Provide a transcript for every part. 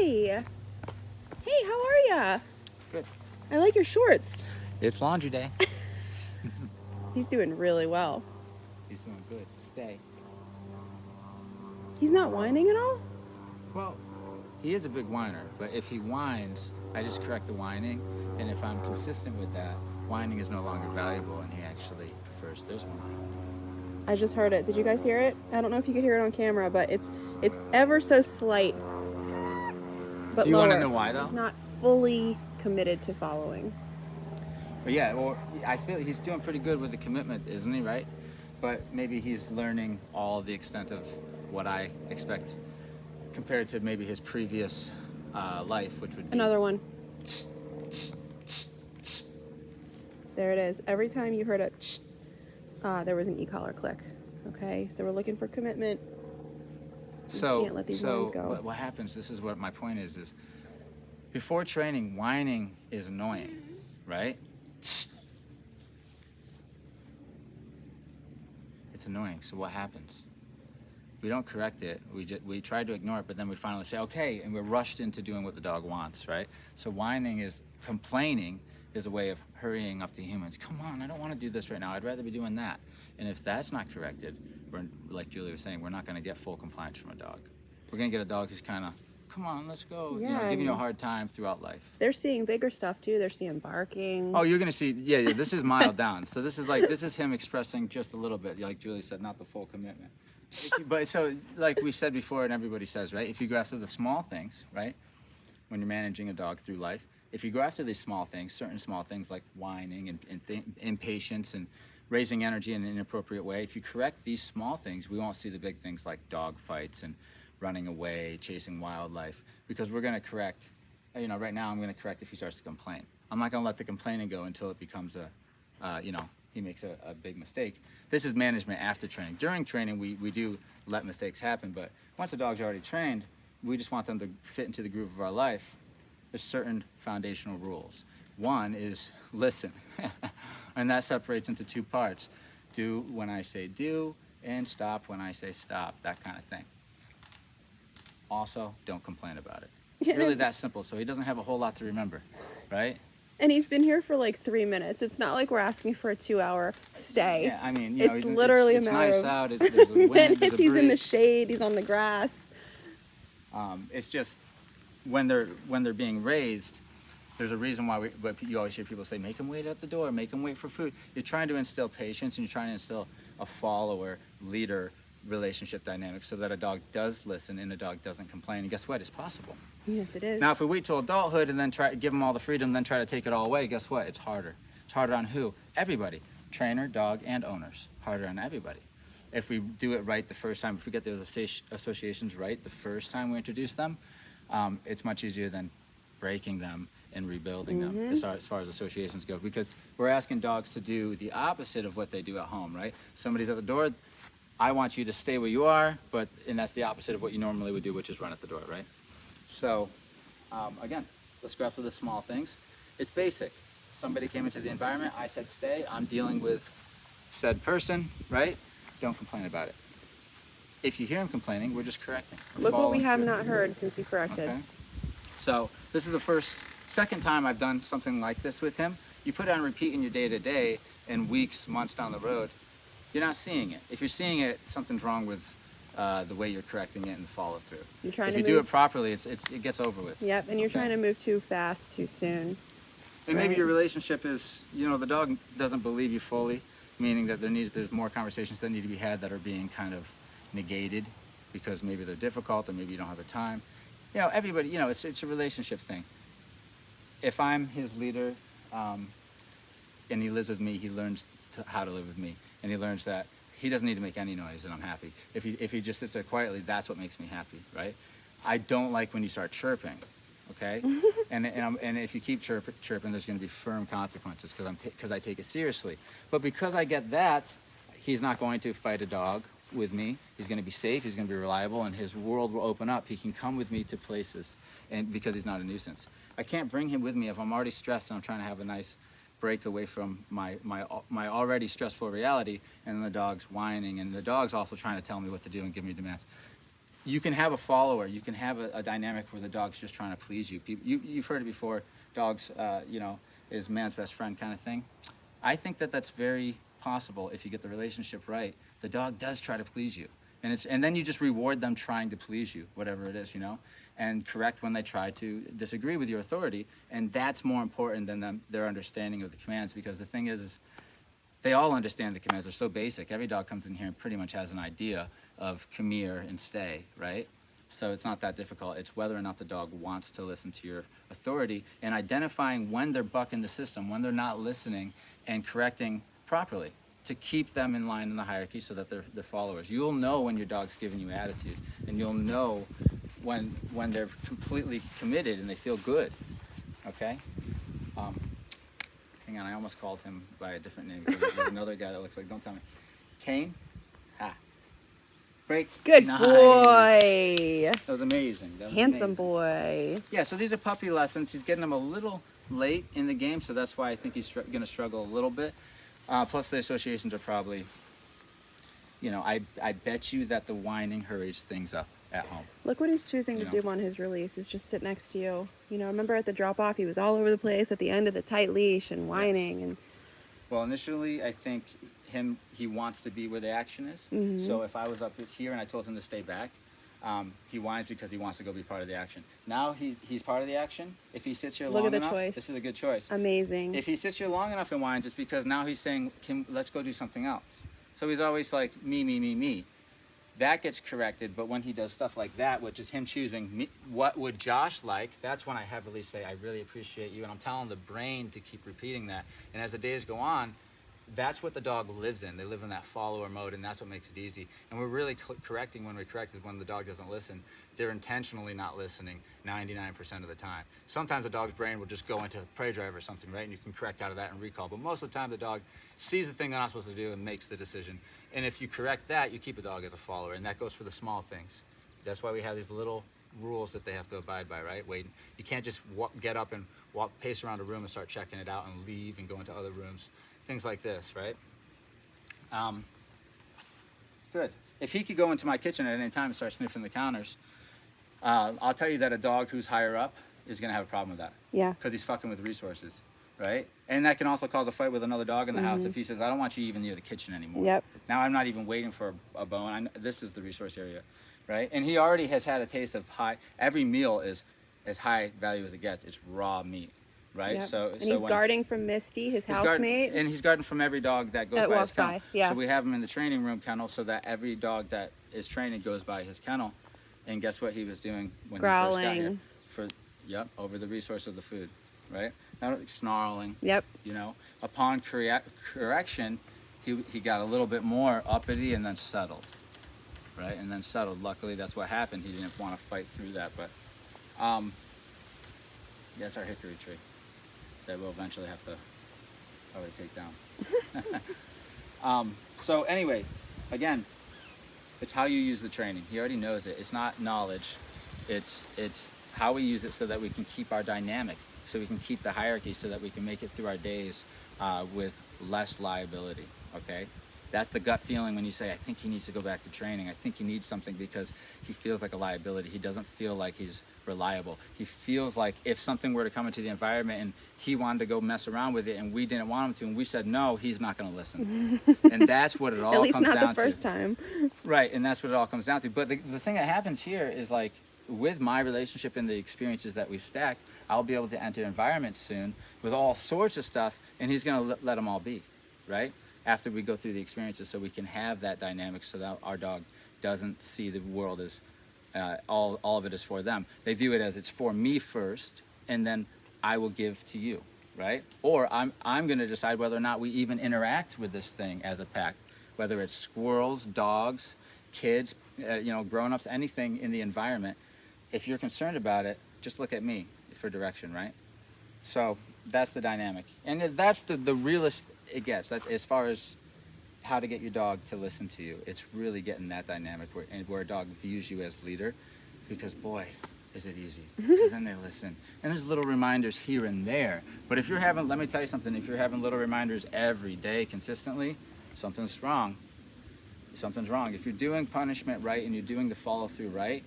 Hey, how are ya? Good. I like your shorts. It's laundry day. He's doing really well. He's doing good. Stay. He's not whining at all? Well, he is a big whiner, but if he whines, I just correct the whining, and if I'm consistent with that, whining is no longer valuable, and he actually prefers this one. I just heard it. Did you guys hear it? I don't know if you could hear it on camera, but it's ever so slight. But Do you lower. want to know why, though? He's not fully committed to following. But yeah, well, I feel he's doing pretty good with the commitment, isn't he, right? But maybe he's learning all the extent of what I expect compared to maybe his previous life, which would be... Another one. There it is. Every time you heard a there was an e-collar click. Okay, so we're looking for commitment. You can't let these ones go. What happens, this is what my point is before training, whining is annoying, right? It's annoying. So what happens? We don't correct it. We try to ignore it, but then we finally say, okay, and we're rushed into doing what the dog wants, right? So complaining is a way of hurrying up to humans. Come on, I don't want to do this right now. I'd rather be doing that. And if that's not corrected, like Julie was saying, we're not going to get full compliance from a dog. We're going to get a dog who's kind of, come on, let's go. Yeah, giving you a hard time throughout life. They're seeing bigger stuff too. They're seeing barking. Oh, you're going to see, yeah, this is mild down. So this is him expressing just a little bit, like Julie said, not the full commitment. But so, like we said before, and everybody says, right, if you go after the small things, right, when you're managing a dog through life, if you go after these small things, certain small things like whining and impatience and raising energy in an inappropriate way, if you correct these small things, we won't see the big things like dog fights and running away, chasing wildlife, because we're going to correct, right now I'm going to correct if he starts to complain. I'm not going to let the complaining go until it becomes he makes a big mistake. This is management after training. During training, we do let mistakes happen, but once a dog's already trained, we just want them to fit into the groove of our life. There's certain foundational rules. One is listen, and that separates into two parts. Do when I say do, and stop when I say stop, that kind of thing. Also, don't complain about it. It's really that simple, so he doesn't have a whole lot to remember, right? And he's been here for like 3 minutes. It's not like we're asking for a 2-hour stay. Yeah, I mean, it's literally it's a matter nice of out. There's a wind, minutes. there's a He's in the breeze. shade. He's on the grass. It's just when they're being raised, there's a reason why but you always hear people say, make them wait at the door, make them wait for food. You're trying to instill patience, and you're trying to instill a follower-leader relationship dynamic so that a dog does listen and a dog doesn't complain. And guess what? It's possible. Yes, it is. Now, if we wait till adulthood and then try to give them all the freedom, then try to take it all away, guess what? It's harder. It's harder on who? Everybody. Trainer, dog, and owners. Harder on everybody. If we do it right the first time, if we get those associations right the first time we introduce them, it's much easier than breaking them and rebuilding them as far as associations go, because we're asking dogs to do the opposite of what they do at home, right? Somebody's at the door, I want you to stay where you are, and that's the opposite of what you normally would do, which is run at the door, right? So, again, let's go after the small things. It's basic. Somebody came into the environment, I said stay, I'm dealing with said person, right? Don't complain about it. If you hear him complaining, we're just correcting. Look what we have not heard since he corrected. Okay. So this is the second time I've done something like this with him. You put it on repeat in your day-to-day, and weeks, months down the road, you're not seeing it. If you're seeing it, something's wrong with the way you're correcting it and the follow-through. If you do it properly, it gets over with. Yep, and you're trying to move too fast, too soon. And maybe your relationship is, the dog doesn't believe you fully, meaning that there's more conversations that need to be had that are being kind of negated because maybe they're difficult or maybe you don't have the time. Everybody, it's a relationship thing. If I'm his leader and he lives with me, he learns how to live with me. And he learns that he doesn't need to make any noise and I'm happy. If he just sits there quietly, that's what makes me happy, right? I don't like when you start chirping, okay? and if you keep chirping, there's going to be firm consequences because I take it seriously. But because I get that, he's not going to fight a dog with me. He's going to be safe, he's going to be reliable, and his world will open up. He can come with me to places, and because he's not a nuisance. I can't bring him with me if I'm already stressed and I'm trying to have a nice break away from my already stressful reality, and the dog's whining, and the dog's also trying to tell me what to do and give me demands. you can have a follower. You can have a dynamic where the dog's just trying to please you. You've heard it before. Dogs, is man's best friend kind of thing. I think that that's very possible if you get the relationship right. The dog does try to please you, and then you just reward them trying to please you, whatever it is, and correct when they try to disagree with your authority. And that's more important than their understanding of the commands, because the thing is they all understand the commands. They're so basic. Every dog comes in here and pretty much has an idea of come here and stay, right? So it's not that difficult. It's whether or not the dog wants to listen to your authority, and identifying when they're bucking the system, when they're not listening, and correcting properly to keep them in line in the hierarchy so that they're followers. You'll know when your dog's giving you attitude, and you'll know when they're completely committed and they feel good, okay? Hang on, I almost called him by a different name. There's another guy that looks like, don't tell me. Kane? Ha. Break. Good Nice. boy. That was amazing. That was Handsome amazing. boy. Yeah, so these are puppy lessons. He's getting them a little late in the game, so that's why I think he's going to struggle a little bit. Plus the associations are probably, I bet you that the whining hurries things up at home. Look what he's choosing to do on his release, is just sit next to you. Remember at the drop-off, he was all over the place at the end of the tight leash and whining. And Well, initially, I think he wants to be where the action is. So if I was up here and I told him to stay back, he whines because he wants to go be part of the action. Now he's part of the action. If he sits here long enough, this is a good choice. Amazing. If he sits here long enough and whines, it's because now he's saying, let's go do something else. So he's always like, me, me, me, me. That gets corrected, but when he does stuff like that, which is him choosing me, what would Josh like, that's when I heavily say, I really appreciate you, and I'm telling the brain to keep repeating that. And as the days go on, that's what the dog lives in. They live in that follower mode, and that's what makes it easy. And we're really correcting when we correct is when the dog doesn't listen. They're intentionally not listening 99% of the time. Sometimes the dog's brain will just go into prey drive or something, right? And you can correct out of that and recall. But most of the time, the dog sees the thing they're not supposed to do and makes the decision. And if you correct that, you keep a dog as a follower, and that goes for the small things. That's why we have these little rules that they have to abide by, right? Waiting. You can't just get up and pace around a room and start checking it out and leave and go into other rooms. Things like this, right? Good. If he could go into my kitchen at any time and start sniffing the counters, I'll tell you that a dog who's higher up is going to have a problem with that. Yeah. Because he's fucking with resources, right? And that can also cause a fight with another dog in the house if he says, I don't want you even near the kitchen anymore. Yep. Now I'm not even waiting for a bone. This is the resource area, right? And he already has had a taste of every meal is as high value as it gets. It's raw meat. Right, yep. He's guarding from Misty, his housemate, and he's guarding from every dog that goes by his kennel. Yeah. So we have him in the training room kennel, so that every dog that is training goes by his kennel. And guess what he was doing when growling. He first got here? Over the resource of the food, right? Not snarling. Yep. Upon correction, he got a little bit more uppity and then settled, right? And then settled. Luckily, that's what happened. He didn't want to fight through that, but that's our hickory tree that we'll eventually have to probably take down. So anyway, again, it's how you use the training. He already knows it. It's not knowledge. It's how we use it so that we can keep our dynamic, so we can keep the hierarchy, so that we can make it through our days with less liability, okay? That's the gut feeling when you say, I think he needs to go back to training. I think he needs something because he feels like a liability. He doesn't feel like he's reliable. He feels like if something were to come into the environment and he wanted to go mess around with it and we didn't want him to and we said no, he's not going to listen. And that's what it all comes down to. At least not the first time. Right, and that's what it all comes down to. But the thing that happens here is, like, with my relationship and the experiences that we've stacked, I'll be able to enter environments soon with all sorts of stuff, and he's going to let them all be, right? After we go through the experiences, so we can have that dynamic, so that our dog doesn't see the world as all of it is for them. They view it as it's for me first, and then I will give to you, right? Or I'm going to decide whether or not we even interact with this thing as a pack, whether it's squirrels, dogs, kids, grown-ups, anything in the environment. If you're concerned about it, just look at me for direction, right? So that's the dynamic, and that's the realest it gets. That's as far as how to get your dog to listen to you. It's really getting that dynamic where a dog views you as leader, because boy, is it easy. Because then they listen. And there's little reminders here and there. But if you're having, let me tell you something, if you're having little reminders every day consistently, something's wrong. something's wrong. If you're doing punishment right and you're doing the follow through right,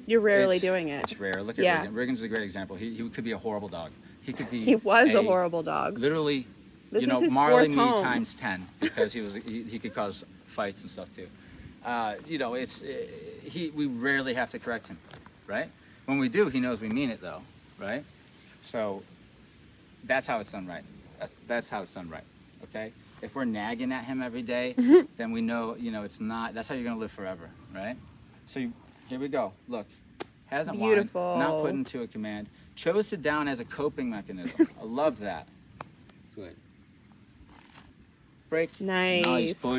You're rarely it's, doing it. It's rare. Look at Yeah. Reagan. Reagan's a great example. He could be a horrible dog. He could be. He was a horrible dog. Literally, This you know, is his Marley fourth me home. times 10 because he could cause fights and stuff too. You know, we rarely have to correct him, right? When we do, he knows we mean it though, right? So that's how it's done right. That's how it's done right. Okay. If we're nagging at him every day, then we know, you know, it's not. That's how you're gonna live forever, right? So here we go. Look, hasn't whined, Beautiful. not put into a command. Chose to down as a coping mechanism. I love that. Good. Break. Nice. Nice, buddy.